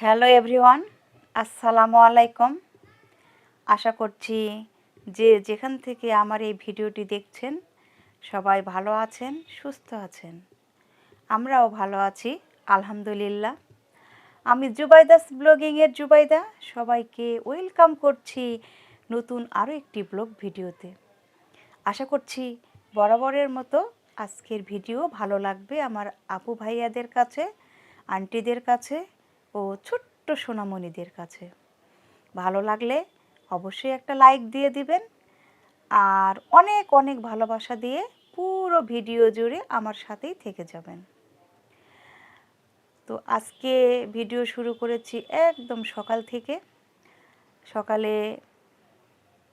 Hello everyone, আসসালামু আলাইকুম। আশা করছি যে যেখান থেকে আমার এই ভিডিওটি দেখছেন সবাই ভালো আছেন, সুস্থ আছেন। আমরাও ভালো আছি আলহামদুলিল্লাহ। আমি জুবাইদাস ব্লগিংয়ের জুবাইদা, সবাইকে ওয়েলকাম করছি নতুন আরও একটি ব্লগ ভিডিওতে। আশা করছি বরাবরের মতো আজকের ভিডিও ভালো লাগবে আমার আপু ভাইয়াদের কাছে, আন্টিদের কাছে ও ছোট্ট সোনামণিদের কাছে। ভালো লাগলে অবশ্যই একটা লাইক দিয়ে দিবেন আর অনেক অনেক ভালোবাসা দিয়ে পুরো ভিডিও জুড়ে আমার সাথেই থেকে যাবেন। তো আজকে ভিডিও শুরু করেছি একদম সকাল থেকে। সকালে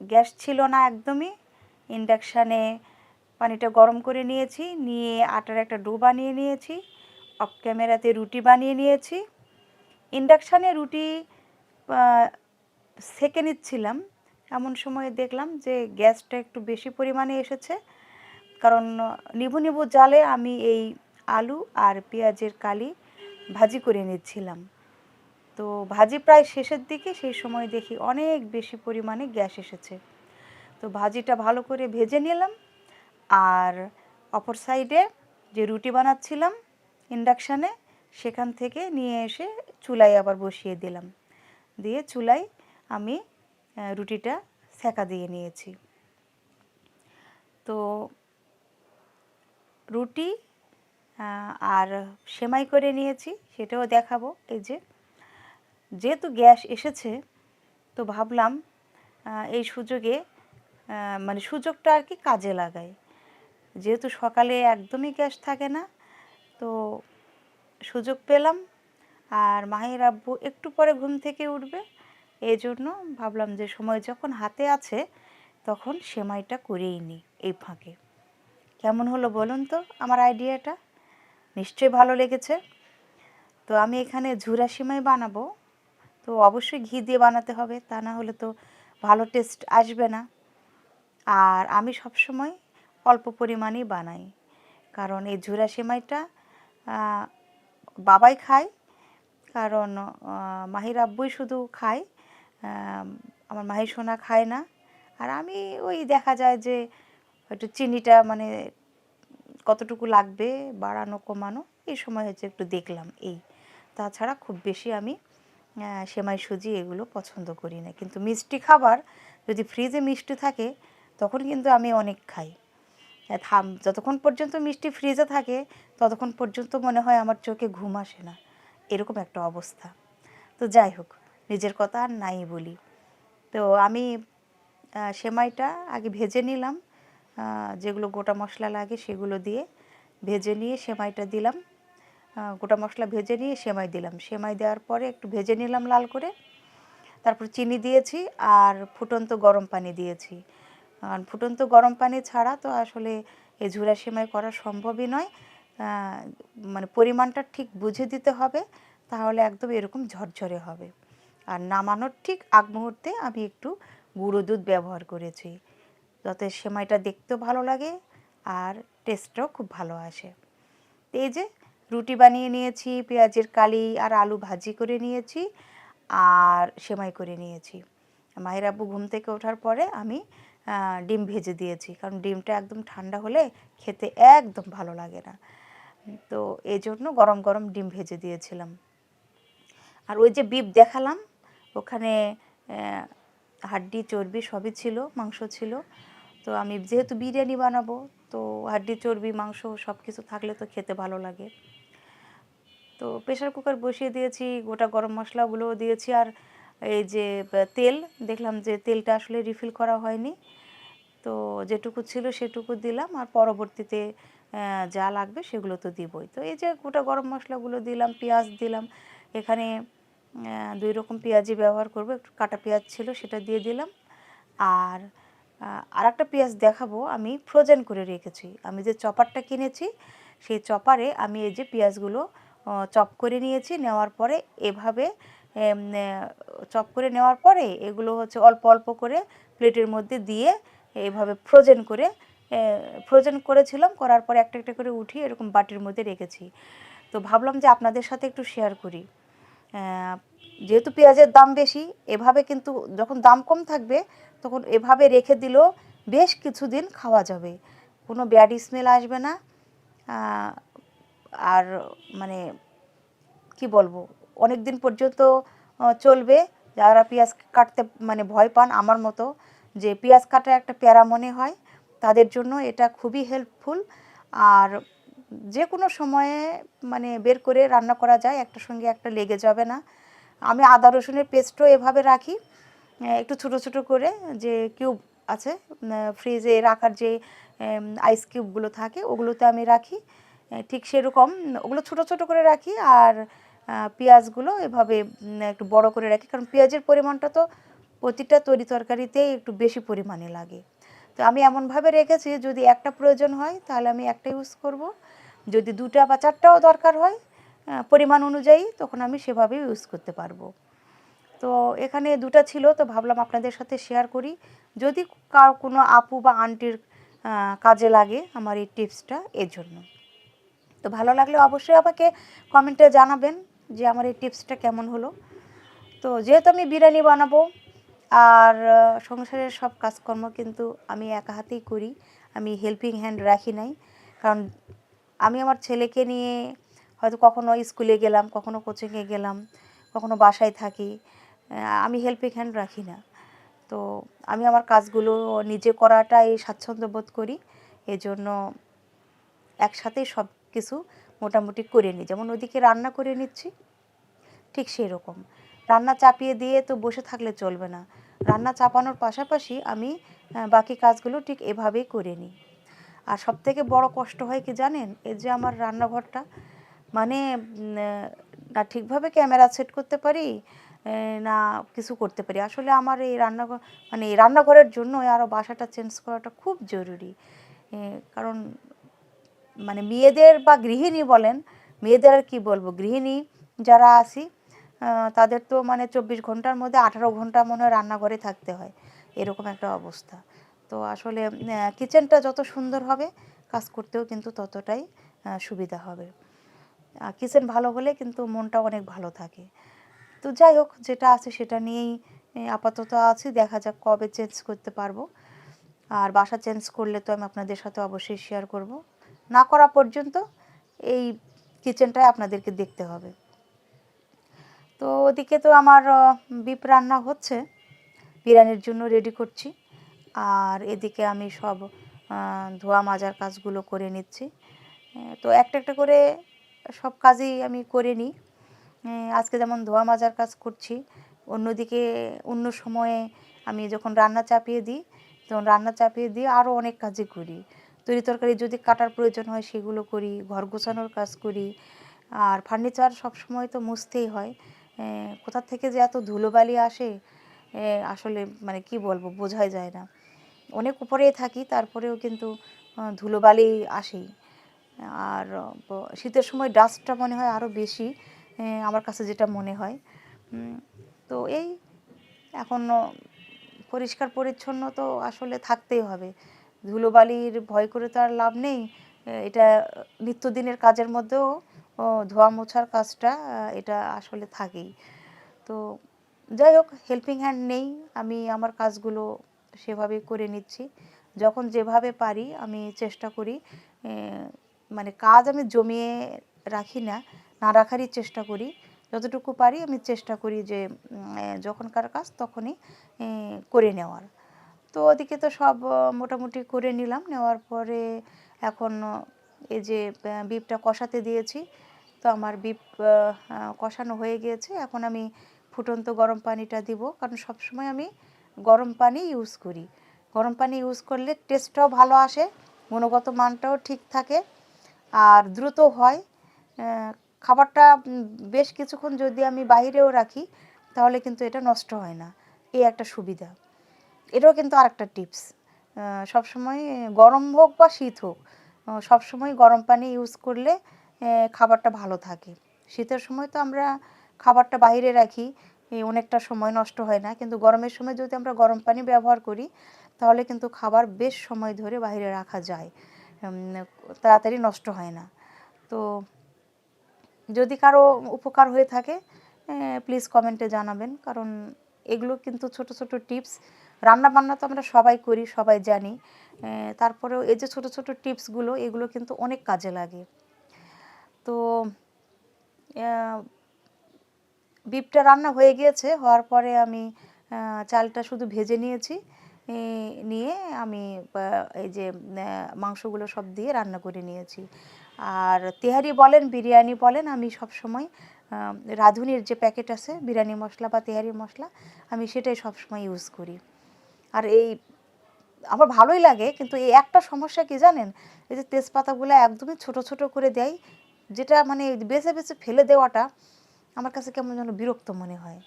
গ্যাস ছিল না একদমই, ইন্ডাকশানে পানিটা গরম করে নিয়েছি, নিয়ে আটার একটা ডো বানিয়ে নিয়েছি, অফ ক্যামেরাতে রুটি বানিয়ে নিয়েছি। ইন্ডাকশানে রুটি সেঁকে নিচ্ছিলাম, এমন সময় দেখলাম যে গ্যাসটা একটু বেশি পরিমাণে এসেছে, কারণ নিভু নিভু জালে আমি এই আলু আর পেঁয়াজের কালি ভাজি করে নিচ্ছিলাম। তো ভাজি প্রায় শেষের দিকে, সেই সময় দেখি অনেক বেশি পরিমাণে গ্যাস এসেছে। তো ভাজিটা ভালো করে ভেজে নিলাম, আর অপর সাইডে যে রুটি বানাচ্ছিলাম ইন্ডাকশানে, সেখান থেকে নিয়ে এসে চুলায় আবার বসিয়ে দিলাম, দিয়ে চুলায় আমি রুটিটা সেঁকা দিয়ে নিয়েছি। তো রুটি আর সেমাই করে নিয়েছি, সেটাও দেখাবো। এই যেহেতু গ্যাস এসেছে, তো ভাবলাম এই সুযোগে মানে সুযোগটা আর কি কাজে লাগাই। যেহেতু সকালে একদমই গ্যাস থাকে না, তো সুযোগ পেলাম। আর মাহির আব্বু একটু পরে ঘুম থেকে উঠবে, এই জন্য ভাবলাম যে সময় যখন হাতে আছে তখন সেমাইটা করেই নিই এই ফাঁকে। কেমন হলো বলুন তো আমার আইডিয়াটা? নিশ্চয়ই ভালো লেগেছে। তো আমি এখানে ঝুরা সেমাই বানাবো, তো অবশ্যই ঘি দিয়ে বানাতে হবে, তা না হলে তো ভালো টেস্ট আসবে না। আর আমি সবসময় অল্প পরিমাণেই বানাই, কারণ এই ঝুরা সেমাইটা বাবাই খায়, কারণ মাহির আব্বুই শুধু খায়, আমার মাহির সোনা খায় না। আর আমি ওই দেখা যায় যে একটু চিনিটা মানে কতটুকু লাগবে বাড়ানো কমানো, এই সময় হচ্ছে একটু দেখলাম এই। তাছাড়া খুব বেশি আমি সেমাই সুজি এগুলো পছন্দ করি না। কিন্তু মিষ্টি খাবার যদি ফ্রিজে মিষ্টি থাকে তখন কিন্তু আমি অনেক খাই। যতক্ষণ পর্যন্ত মিষ্টি ফ্রিজে থাকে ততক্ষণ পর্যন্ত মনে হয় আমার চোখে ঘুম আসে না, এরকম একটা অবস্থা। তো যাই হোক, নিজের কথা আর নাই বলি। তো আমি সেমাইটা আগে ভেজে নিলাম, যেগুলো গোটা মশলা লাগে সেগুলো দিয়ে ভেজে নিয়ে সেমাইটা দিলাম। গোটা মশলা ভেজে নিয়ে সেমাই দিলাম, সেমাই দেওয়ার পরে একটু ভেজে নিলাম লাল করে, তারপর চিনি দিয়েছি আর ফুটন্ত গরম পানি দিয়েছি। আর ফুটন্ত গরম পানি ছাড়া তো আসলে এই ঝুরা সেমাই করা সম্ভবই নয়। মানে পরিমাণটা ঠিক বুঝে দিতে হবে, তাহলে একদম এরকম ঝরঝরে হবে। আর নামানোর ঠিক আগ মুহূর্তে আমি একটু গুঁড়ো দুধ ব্যবহার করেছি, যাতে সেমাইটা দেখতেও ভালো লাগে আর টেস্টটাও খুব ভালো আসে। এই যে রুটি বানিয়ে নিয়েছি, পেঁয়াজের কালি আর আলু ভাজি করে নিয়েছি, আর সেমাই করে নিয়েছি। মাহির আব্বু ঘুম থেকে ওঠার পরে আমি ডিম ভেজে দিয়েছি, কারণ ডিমটা একদম ঠান্ডা হলে খেতে একদম ভালো লাগে না। তো এই জন্য গরম গরম ডিম ভেজে দিয়েছিলাম। আর ওই যে বিফ দেখালাম, ওখানে হাড্ডি চর্বি সবই ছিল, মাংস ছিল। তো আমি যেহেতু বিরিয়ানি বানাবো, তো হাড্ডি চর্বি মাংস সব কিছু থাকলে তো খেতে ভালো লাগে। তো প্রেশার কুকার বসিয়ে দিয়েছি, গোটা গরম মশলাগুলোও দিয়েছি, আর এই যে তেল, দেখলাম যে তেলটা আসলে রিফিল করা হয়নি, তো যেটুকু ছিল সেটুকু দিলাম, আর পরবর্তীতে যা লাগবে সেগুলো তো দিবই। তো এই যে গোটা গরম মশলাগুলো দিলাম, পেঁয়াজ দিলাম, এখানে 2 রকম পেঁয়াজই ব্যবহার করব, একটু কাটা পেঁয়াজ ছিল সেটা দিয়ে দিলাম। আর আরেকটা পেঁয়াজ দেখাবো, আমি ফ্রোজেন করে রেখেছি। আমি যে চপারটা কিনেছি সেই চপারে আমি এই যে পেঁয়াজগুলো চপ করে নিয়েছি, নেওয়ার পরে এভাবে চপ করে নেওয়ার পরে এগুলো হচ্ছে অল্প অল্প করে প্লেটের মধ্যে দিয়ে এভাবে ফ্রোজেন করেছিলাম, করার পরে একটা একটা করে উঠিয়ে এরকম বাটির মধ্যে রেখেছি। তো ভাবলাম যে আপনাদের সাথে একটু শেয়ার করি। আহ, যেহেতু পেঁয়াজের দাম বেশি, এভাবে কিন্তু যখন দাম কম থাকবে তখন এভাবে রেখে দিলেও বেশ কিছুদিন খাওয়া যাবে, কোনো ব্যাড স্মেল আসবে না। আহ, আর মানে কি বলবো, অনেক দিন পর্যন্ত চলবে। যারা পেঁয়াজ কাটতে মানে ভয় পান আমার মতো, যে পেঁয়াজ কাটা একটা প্যারা মনে হয়, তাদের জন্য এটা খুবই হেল্পফুল। আর যে কোনো সময়ে মানে বের করে রান্না করা যায়, একটার সঙ্গে একটা লেগে যাবে না। আমি আদা রসুনের পেস্টও এভাবে রাখি, একটু ছোট ছোট করে, যে কিউব আছে ফ্রিজে রাখার যে আইস কিউবগুলো থাকে ওগুলোতে আমি রাখি, ঠিক সেরকম ওগুলো ছোট ছোট করে রাখি। আর পেঁয়াজগুলো এভাবে একটু বড় করে রাখি, কারণ পেঁয়াজের পরিমাণটা তো প্রতিটা তরি তরকারিতেই একটু বেশি পরিমাণে লাগে। তো আমি এমনভাবে রেখেছি, যদি একটা প্রয়োজন হয় তাহলে আমি একটা ইউজ করব, যদি দুটা বা চারটাও দরকার হয় পরিমাণ অনুযায়ী, তখন আমি সেভাবে ইউজ করতে পারবো। তো এখানে দুটা ছিল, তো ভাবলাম আপনাদের সাথে শেয়ার করি, যদি কার কোনো আপু বা আন্টির কাজে লাগে আমার এই টিপসটা, এর জন্য। তো ভালো লাগলে অবশ্যই আমাকে কমেন্টে জানাবেন যে আমার এই টিপসটা কেমন হলো। তো যেহেতু আমি বিরিয়ানি বানাবো, আর সংসারের সব কাজকর্ম কিন্তু আমি একা হাতেই করি, আমি হেল্পিং হ্যান্ড রাখি নাই। কারণ আমি আমার ছেলেকে নিয়ে হয়তো কখনো স্কুলে গেলাম, কখনো কোচিংয়ে গেলাম, কখনো বাসায় থাকি, আমি হেল্পিং হ্যান্ড রাখি না। তো আমি আমার কাজগুলো নিজে করাটাই স্বাচ্ছন্দ্য বোধ করি, এজন্য একসাথেই সব কিছু মোটামুটি করে নিই। যেমন ওদিকে রান্না করে নিচ্ছি, ঠিক সেই রকম রান্না চাপিয়ে দিয়ে তো বসে থাকলে চলবে না, রান্না চাপানোর পাশাপাশি আমি বাকি কাজগুলো ঠিক এভাবেই করে নিই। আর সবথেকে বড় কষ্ট হয় কি জানেন, এই যে আমার রান্নাঘরটা, মানে না ঠিকভাবে ক্যামেরা সেট করতে পারি, না কিছু করতে পারি। আসলে আমার এই রান্নাঘর, মানে এই রান্নাঘরের জন্য আরও বাসাটা চেঞ্জ করাটা খুব জরুরি। কারণ মানে মেয়েদের বা গৃহিণী বলেন, মেয়েদের আর কী বলবো, গৃহিণী যারা আছি তাদের তো মানে 24 ঘন্টার মধ্যে 18 ঘন্টা মনে হয় রান্নাঘরে থাকতে হয়, এরকম একটা অবস্থা। তো আসলে কিচেনটা যত সুন্দর হবে, কাজ করতেও কিন্তু ততটাই সুবিধা হবে। কিচেন ভালো হলে কিন্তু মনটা অনেক ভালো থাকে। তো যাই হোক, যেটা আছে সেটা নিয়েই আপাতত আছি, দেখা যাক কবে চেঞ্জ করতে পারবো। আর বাসা চেঞ্জ করলে তো আমি আপনাদের সাথে অবশ্যই শেয়ার করব, না করা পর্যন্ত এই কিচেনটাই আপনাদেরকে দেখতে হবে। তো ওদিকে তো আমার বিপ রান্না হচ্ছে, বিরিয়ানির জন্য রেডি করছি। আর এদিকে আমি সব ধোয়া মাজার কাজগুলো করে নিচ্ছি। তো একটা একটা করে সব কাজই আমি করে নিই। আজকে যেমন ধোয়া মাজার কাজ করছি, অন্যদিকে অন্য সময়ে আমি যখন রান্না চাপিয়ে দিই, তখন রান্না চাপিয়ে দিয়ে আরও অনেক কাজই করি। তরি তরকারি যদি কাটার প্রয়োজন হয় সেগুলো করি, ঘর গোছানোর কাজ করি। আর ফার্নিচার সব সময় তো মুছতেই হয়, কোথা থেকে যে এত ধুলোবালি আসে আসলে মানে কি বলবো, বোঝাই যায় না। অনেক উপরেই থাকি, তারপরেও কিন্তু ধুলোবালি আসেই। আর শীতের সময় ডাস্টটা মনে হয় আরও বেশি, আমার কাছে যেটা মনে হয়। তো এই এখন পরিষ্কার পরিচ্ছন্ন তো আসলে থাকতেই হবে, ধুলোবালির ভয় করে তো আর লাভ নেই। এটা নিত্যদিনের কাজের মধ্যেও ধোয়া মোছার কাজটা এটা আসলে থাকেই। তো যাই হোক, হেল্পিং হ্যান্ড নেই, আমি আমার কাজগুলো সেভাবেই করে নিচ্ছি। যখন যেভাবে পারি আমি চেষ্টা করি, মানে কাজ আমি জমিয়ে রাখি না, না রাখারই চেষ্টা করি। যতটুকু পারি আমি চেষ্টা করি যে যখনকার কাজ তখনই করে নেওয়ার। তো ওদিকে তো সব মোটামুটি করে নিলাম, নেওয়ার পরে এখন এই যে বিফটা কষাতে দিয়েছি। তো আমার বিফ কষানো হয়ে গিয়েছে, এখন আমি ফুটন্ত গরম পানিটা দিব, কারণ সবসময় আমি গরম পানি ইউজ করি। গরম পানি ইউজ করলে টেস্টটাও ভালো আসে, গুণগত মানটাও ঠিক থাকে, আর দ্রুত হয়। খাবারটা বেশ কিছুক্ষণ যদি আমি বাইরেও রাখি তাহলে কিন্তু এটা নষ্ট হয় না, এই একটা সুবিধা। এটাও কিন্তু আরেকটা টিপস, সবসময় গরম হোক বা শীত হোক, সবসময় গরম পানি ইউজ করলে খাবারটা ভালো থাকে। শীতের সময় তো আমরা খাবারটা বাইরে রাখি, অনেকটা সময় নষ্ট হয় না, কিন্তু গরমের সময় যদি আমরা গরম পানি ব্যবহার করি তাহলে কিন্তু খাবার বেশ সময় ধরে বাইরে রাখা যায়, তাড়াতাড়ি নষ্ট হয় না। তো যদি কারো উপকার হয়ে থাকে প্লিজ কমেন্টে জানাবেন, কারণ এগুলো কিন্তু ছোট ছোট টিপস। রান্না বান্না তো আমরা সবাই করি, সবাই জানি, তারপরেও এই যে ছোট ছোট টিপসগুলো, এগুলো কিন্তু অনেক কাজে লাগে। তো বিফটা রান্না হয়ে গিয়েছে, হওয়ার পরে আমি চালটা শুধু ভেজে নিয়েছি, নিয়ে আমি এই যে মাংসগুলো সব দিয়ে রান্না করে নিয়েছি। আর তেহারি বলেন, বিরিয়ানি বলেন, আমি সব সময় রাঁধুনির যে প্যাকেট আছে বিরিয়ানি মশলা বা তেহারি মশলা, আমি সেটাই সব সময় ইউজ করি। আর এই আমার ভালোই লাগে, কিন্তু এই একটা সমস্যা কি জানেন, এই যে তেজপাতাগুলো একদমই ছোট ছোট করে দেয়, যেটা মানে বেছে বেছে ফেলে দেওয়াটা আমার কাছে কেমন যেন বিরক্ত মনে হয়।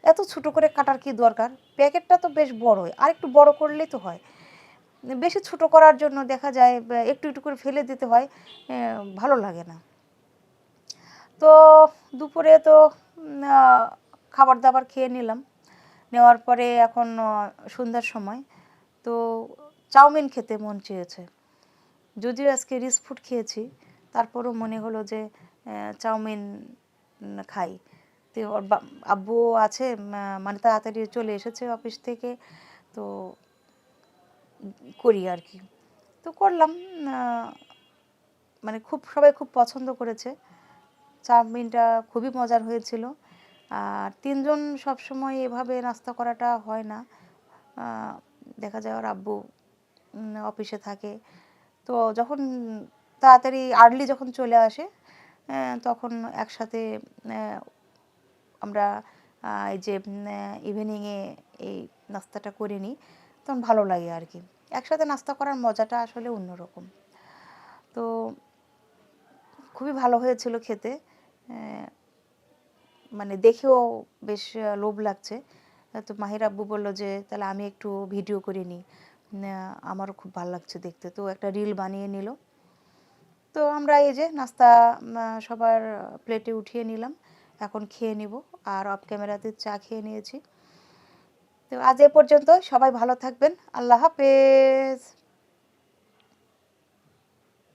এত ছোট করে কাটার কি দরকার? প্যাকেটটা তো বেশ বড়ই, আর একটু বড় করলেই তো হয়। বেশি ছোট করার জন্য দেখা যায় একটু একটু করে ফেলে দিতে হয়, ভালো লাগে না। তো দুপুরে তো খাবার দাবার খেয়ে নিলাম, নেওয়ার পরে এখন সন্ধ্যার সময়, তো চাউমিন খেতে মন চেয়েছে। যদিও আজকে রিচ ফুড খেয়েছি, তারপরও মনে হলো যে চাউমিন খাই। তো ওর আব্বুও আছে, মানে তাড়াতাড়ি চলে এসেছে অফিস থেকে, তো করি আর কি। তো করলাম, মানে সবাই খুব পছন্দ করেছে। চাউমিনটা খুবই মজার হয়েছিল। আর ৩ জন সবসময় এভাবে নাস্তা করাটা হয় না। দেখা যায় ওর আব্বু অফিসে থাকে, তো যখন তাড়াতাড়ি আর্লি যখন চলে আসে, তখন একসাথে আমরা এই যে ইভিনিংয়ে এই নাস্তাটা করে নিই, তখন ভালো লাগে আর কি। একসাথে নাস্তা করার মজাটা আসলে অন্যরকম। তো খুবই ভালো হয়েছিল খেতে, মানে দেখেও বেশ লোভ লাগছে। তো মাহির আব্বু বলল যে তাহলে আমি একটু ভিডিও করে নিই, আমারও খুব ভালো লাগছে দেখতে, তো একটা রিল বানিয়ে নিল। তো আমরা এই যে নাস্তা সবার প্লেটে উঠিয়ে নিলাম, এখন খেয়ে নিব। আর অফ ক্যামেরাতে চা খেয়ে নিয়েছি। তো আজ এ পর্যন্ত, সবাই ভালো থাকবেন, আল্লাহ হাফেজ।